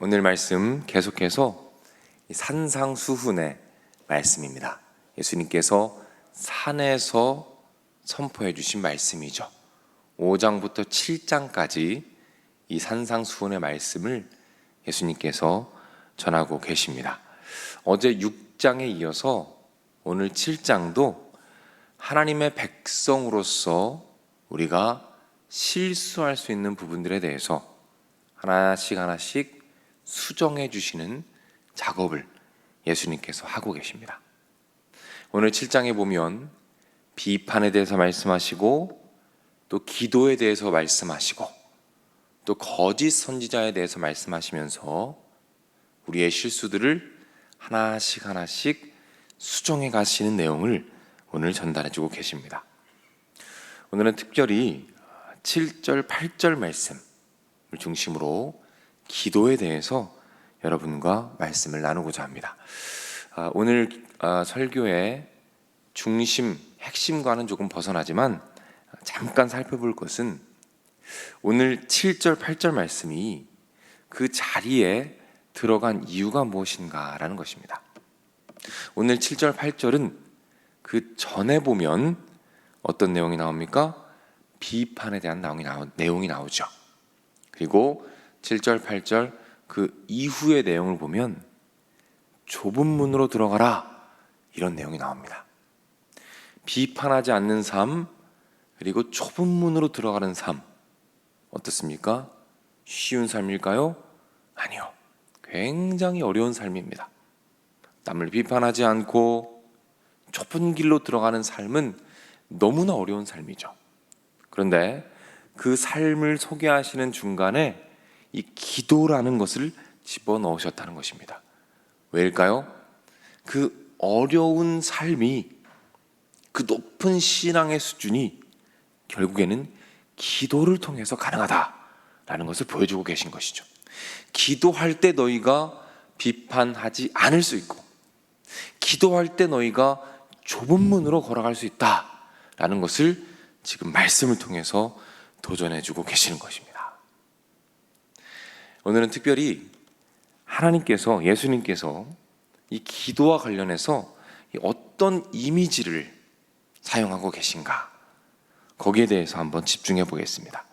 오늘 말씀 계속해서 산상수훈의 말씀입니다. 예수님께서 산에서 선포해 주신 말씀이죠. 5장부터 7장까지 이 산상수훈의 말씀을 예수님께서 전하고 계십니다. 어제 6장에 이어서 오늘 7장도 하나님의 백성으로서 우리가 실수할 수 있는 부분들에 대해서 하나씩 수정해 주시는 작업을 예수님께서 하고 계십니다. 오늘 7장에 보면 비판에 대해서 말씀하시고 또 기도에 대해서 말씀하시고 또 거짓 선지자에 대해서 말씀하시면서 우리의 실수들을 하나씩 수정해 가시는 내용을 오늘 전달해 주고 계십니다. 오늘은 특별히 7절, 8절 말씀을 중심으로 기도에 대해서 여러분과 말씀을 나누고자 합니다. 오늘 설교의 중심, 핵심과는 조금 벗어나지만 잠깐 살펴볼 것은 오늘 7절, 8절 말씀이 그 자리에 들어간 이유가 무엇인가라는 것입니다. 오늘 7절, 8절은 그 전에 보면 어떤 내용이 나옵니까? 비판에 대한 내용이 나오죠. 그리고 7절, 8절 그 이후의 내용을 보면 좁은 문으로 들어가라 이런 내용이 나옵니다. 비판하지 않는 삶 그리고 좁은 문으로 들어가는 삶 어떻습니까? 쉬운 삶일까요? 아니요. 굉장히 어려운 삶입니다. 남을 비판하지 않고 좁은 길로 들어가는 삶은 너무나 어려운 삶이죠. 그런데 그 삶을 소개하시는 중간에 이 기도라는 것을 집어넣으셨다는 것입니다. 왜일까요? 그 어려운 삶이 그 높은 신앙의 수준이 결국에는 기도를 통해서 가능하다라는 것을 보여주고 계신 것이죠. 기도할 때 너희가 비판하지 않을 수 있고 기도할 때 너희가 좁은 문으로 걸어갈 수 있다라는 것을 지금 말씀을 통해서 도전해주고 계시는 것입니다. 오늘은 특별히 하나님께서, 예수님께서 이 기도와 관련해서 어떤 이미지를 사용하고 계신가 거기에 대해서 한번 집중해 보겠습니다.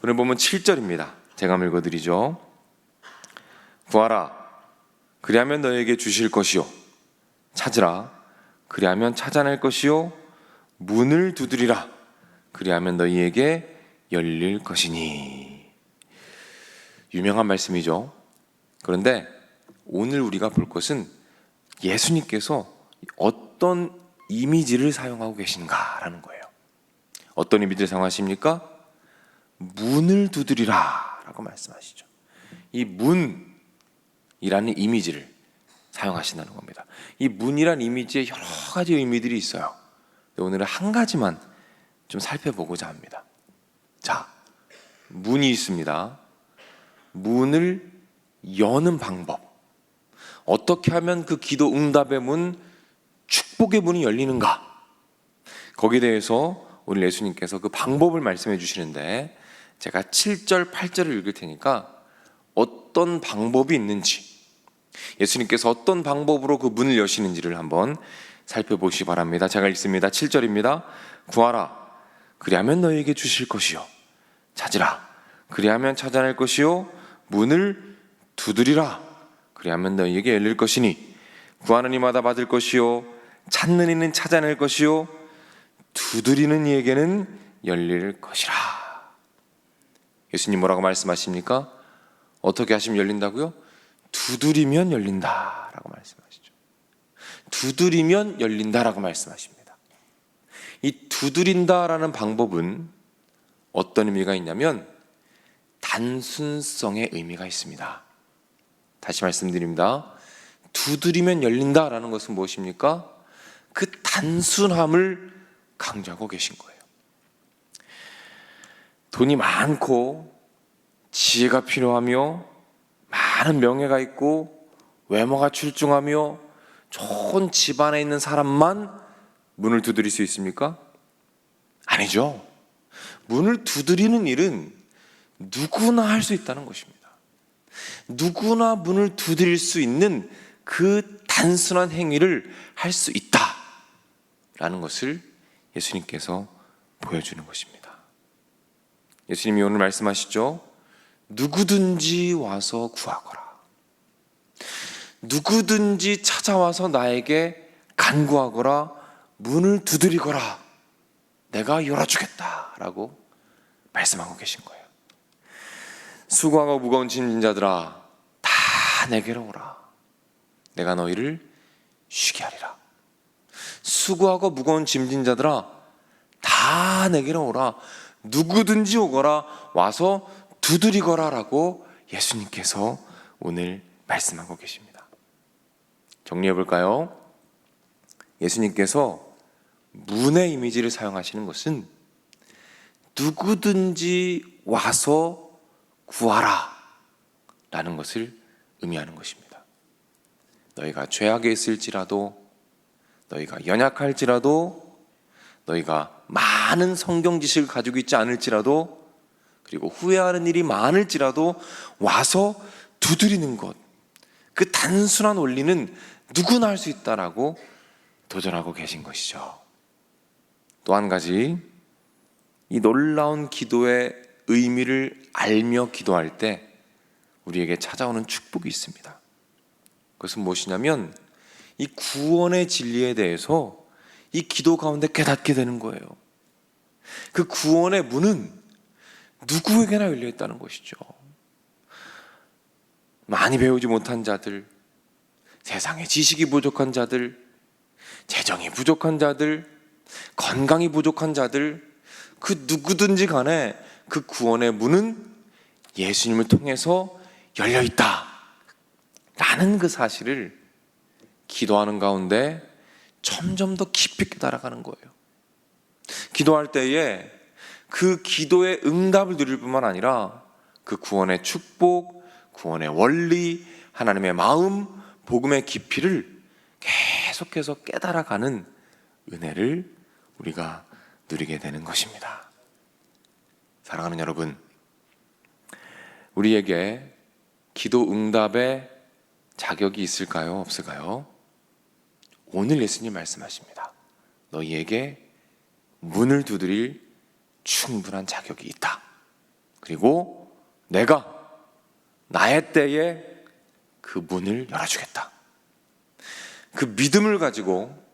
오늘 보면 7절입니다. 제가 한번 읽어드리죠. 구하라 그리하면 너에게 주실 것이요 찾으라 그리하면 찾아낼 것이요 문을 두드리라 그리하면 너희에게 열릴 것이니. 유명한 말씀이죠. 그런데 오늘 우리가 볼 것은 예수님께서 어떤 이미지를 사용하고 계신가라는 거예요. 어떤 이미지를 사용하십니까? 문을 두드리라 라고 말씀하시죠. 이 문이라는 이미지를 사용하신다는 겁니다. 이 문이라는 이미지에 여러 가지 의미들이 있어요. 오늘은 한 가지만 좀 살펴보고자 합니다. 자, 문이 있습니다. 문을 여는 방법. 어떻게 하면 그 기도 응답의 문, 축복의 문이 열리는가? 거기에 대해서 오늘 예수님께서 그 방법을 말씀해 주시는데 제가 7절, 8절을 읽을 테니까 어떤 방법이 있는지 예수님께서 어떤 방법으로 그 문을 여시는지를 한번 살펴보시기 바랍니다. 제가 읽습니다. 7절입니다. 구하라 그리하면 너희에게 주실 것이요 찾으라 그리하면 찾아낼 것이요 문을 두드리라 그리하면 너희에게 열릴 것이니 구하는 이마다 받을 것이요 찾는 이는 찾아낼 것이요 두드리는 이에게는 열릴 것이라. 예수님 뭐라고 말씀하십니까? 어떻게 하시면 열린다고요? 두드리면 열린다라고 말씀하시죠. 두드리면 열린다라고 말씀하십니다. 이 두드린다라는 방법은 어떤 의미가 있냐면 단순성의 의미가 있습니다. 다시 말씀드립니다. 두드리면 열린다라는 것은 무엇입니까? 그 단순함을 강조하고 계신 거예요. 돈이 많고 지혜가 필요하며 많은 명예가 있고 외모가 출중하며 좋은 집안에 있는 사람만 문을 두드릴 수 있습니까? 아니죠. 문을 두드리는 일은 누구나 할 수 있다는 것입니다. 누구나 문을 두드릴 수 있는 그 단순한 행위를 할 수 있다라는 것을 예수님께서 보여주는 것입니다. 예수님이 오늘 말씀하시죠. 누구든지 와서 구하거라. 누구든지 찾아와서 나에게 간구하거라. 문을 두드리거라. 내가 열어주겠다라고 말씀하고 계신 거예요. 수고하고 무거운 짐진 자들아, 다 내게로 오라. 내가 너희를 쉬게 하리라. 수고하고 무거운 짐진 자들아, 다 내게로 오라. 누구든지 오거라. 와서 두드리거라 라고 예수님께서 오늘 말씀하고 계십니다. 정리해 볼까요? 예수님께서 문의 이미지를 사용하시는 것은 누구든지 와서 구하라 라는 것을 의미하는 것입니다. 너희가 죄악에 있을지라도, 너희가 연약할지라도, 너희가 많은 성경 지식을 가지고 있지 않을지라도, 그리고 후회하는 일이 많을지라도 와서 두드리는 것, 그 단순한 원리는 누구나 할 수 있다라고 도전하고 계신 것이죠. 또 한 가지, 이 놀라운 기도의 의미를 알며 기도할 때 우리에게 찾아오는 축복이 있습니다. 그것은 무엇이냐면 이 구원의 진리에 대해서 이 기도 가운데 깨닫게 되는 거예요. 그 구원의 문은 누구에게나 열려 있다는 것이죠. 많이 배우지 못한 자들, 세상에 지식이 부족한 자들, 재정이 부족한 자들, 건강이 부족한 자들, 그 누구든지 간에 그 구원의 문은 예수님을 통해서 열려 있다 라는 그 사실을 기도하는 가운데 점점 더 깊이 깨달아가는 거예요. 기도할 때에 그 기도의 응답을 누릴 뿐만 아니라 그 구원의 축복, 구원의 원리, 하나님의 마음, 복음의 깊이를 계속해서 깨달아가는 은혜를 우리가 누리게 되는 것입니다. 사랑하는 여러분, 우리에게 기도 응답의 자격이 있을까요? 없을까요? 오늘 예수님 말씀하십니다. 너희에게 문을 두드릴 충분한 자격이 있다. 그리고 내가 나의 때에 그 문을 열어주겠다. 그 믿음을 가지고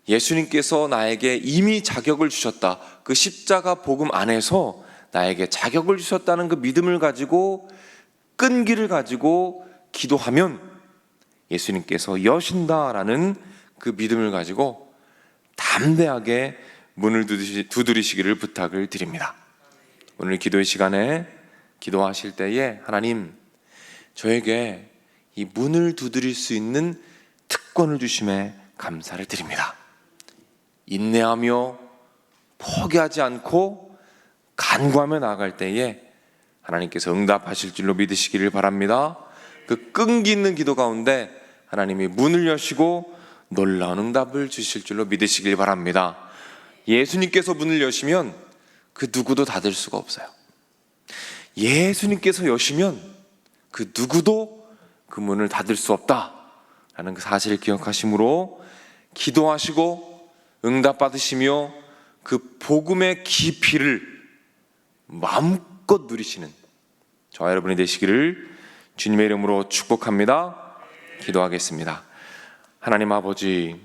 예수님께서 나에게 이미 자격을 주셨다. 그 십자가 복음 안에서 나에게 자격을 주셨다는 그 믿음을 가지고 끈기를 가지고 기도하면 예수님께서 여신다라는 그 믿음을 가지고 담대하게 문을 두드리시기를 부탁을 드립니다. 오늘 기도의 시간에 기도하실 때에 하나님, 저에게 이 문을 두드릴 수 있는 특권을 주심에 감사를 드립니다. 인내하며 포기하지 않고 간구하며 나아갈 때에 하나님께서 응답하실 줄로 믿으시기를 바랍니다. 그 끈기 있는 기도 가운데 하나님이 문을 여시고 놀라운 응답을 주실 줄로 믿으시길 바랍니다. 예수님께서 문을 여시면 그 누구도 닫을 수가 없어요. 예수님께서 여시면 그 누구도 그 문을 닫을 수 없다라는 그 사실을 기억하심으로 기도하시고 응답받으시며 그 복음의 깊이를 마음껏 누리시는 저와 여러분이 되시기를 주님의 이름으로 축복합니다. 기도하겠습니다. 하나님 아버지,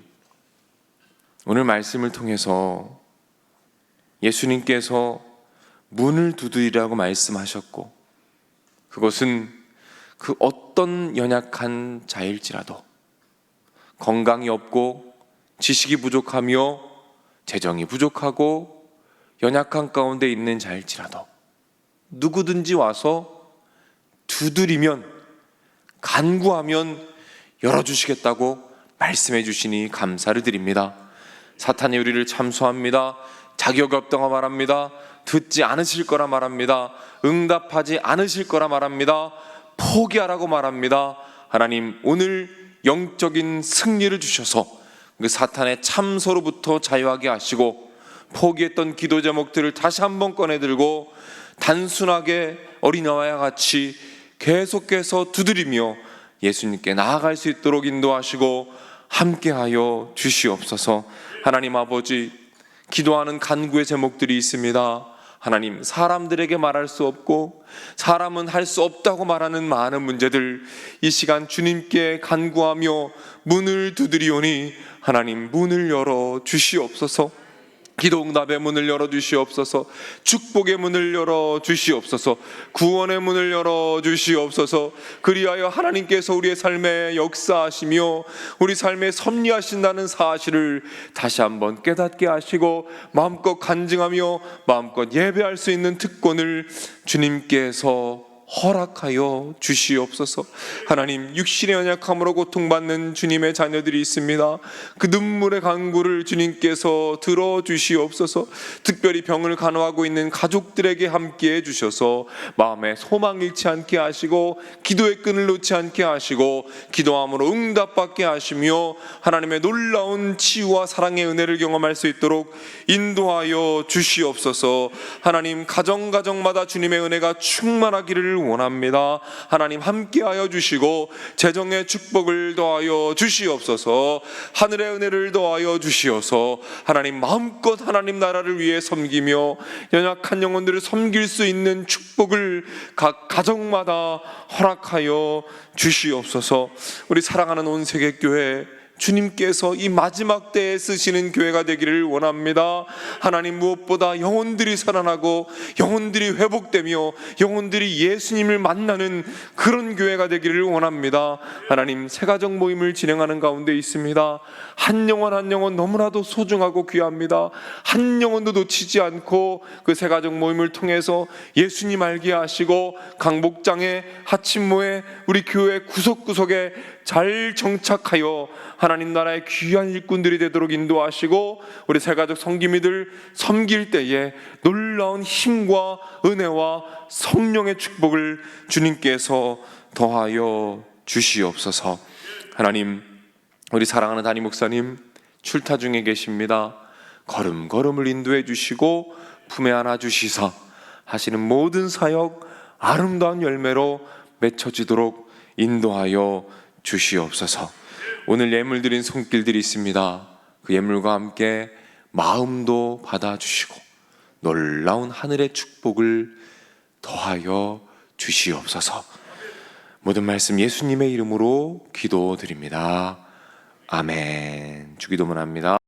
오늘 말씀을 통해서 예수님께서 문을 두드리라고 말씀하셨고, 그것은 그 어떤 연약한 자일지라도, 건강이 없고 지식이 부족하며 재정이 부족하고 연약한 가운데 있는 자일지라도 누구든지 와서 두드리면, 간구하면 열어주시겠다고 말씀해 주시니 감사를 드립니다. 사탄이 우리를 참소합니다. 자격이 없다고 말합니다. 듣지 않으실 거라 말합니다. 응답하지 않으실 거라 말합니다. 포기하라고 말합니다. 하나님, 오늘 영적인 승리를 주셔서 그 사탄의 참소로부터 자유하게 하시고, 포기했던 기도 제목들을 다시 한번 꺼내들고 단순하게 어린아이와 같이 계속해서 두드리며 예수님께 나아갈 수 있도록 인도하시고 함께하여 주시옵소서. 하나님 아버지, 기도하는 간구의 제목들이 있습니다. 하나님, 사람들에게 말할 수 없고 사람은 할 수 없다고 말하는 많은 문제들, 이 시간 주님께 간구하며 문을 두드리오니 하나님 문을 열어 주시옵소서. 기도응답의 문을 열어주시옵소서. 축복의 문을 열어주시옵소서. 구원의 문을 열어주시옵소서. 그리하여 하나님께서 우리의 삶에 역사하시며 우리 삶에 섭리하신다는 사실을 다시 한번 깨닫게 하시고 마음껏 간증하며 마음껏 예배할 수 있는 특권을 주님께서 허락하여 주시옵소서. 하나님, 육신의 연약함으로 고통받는 주님의 자녀들이 있습니다. 그 눈물의 간구를 주님께서 들어주시옵소서. 특별히 병을 간호하고 있는 가족들에게 함께해 주셔서 마음에 소망 잃지 않게 하시고 기도의 끈을 놓지 않게 하시고 기도함으로 응답받게 하시며 하나님의 놀라운 치유와 사랑의 은혜를 경험할 수 있도록 인도하여 주시옵소서. 하나님, 가정마다 주님의 은혜가 충만하기를 원합니다. 하나님, 함께하여 주시고 재정의 축복을 더하여 주시옵소서. 하늘의 은혜를 더하여 주시어서 하나님, 마음껏 하나님 나라를 위해 섬기며 연약한 영혼들을 섬길 수 있는 축복을 각 가정마다 허락하여 주시옵소서. 우리 사랑하는 온 세계교회, 주님께서 이 마지막 때에 쓰시는 교회가 되기를 원합니다. 하나님, 무엇보다 영혼들이 살아나고 영혼들이 회복되며 영혼들이 예수님을 만나는 그런 교회가 되기를 원합니다. 하나님, 새가족 모임을 진행하는 가운데 있습니다. 한 영혼 한 영혼 너무나도 소중하고 귀합니다. 한 영혼도 놓치지 않고 그 새가족 모임을 통해서 예수님 알게 하시고 강복장에 하침모에 우리 교회 구석구석에 잘 정착하여 하나님 나라의 귀한 일꾼들이 되도록 인도하시고 우리 새가족 성김이들 섬길 때에 놀라운 힘과 은혜와 성령의 축복을 주님께서 더하여 주시옵소서. 하나님, 우리 사랑하는 담임 목사님 출타 중에 계십니다. 걸음걸음을 인도해 주시고 품에 안아 주시사 하시는 모든 사역 아름다운 열매로 맺혀지도록 인도하여 주시옵소서. 오늘 예물 드린 손길들이 있습니다. 그 예물과 함께 마음도 받아주시고 놀라운 하늘의 축복을 더하여 주시옵소서. 모든 말씀 예수님의 이름으로 기도드립니다. 아멘. 주기도문 합니다.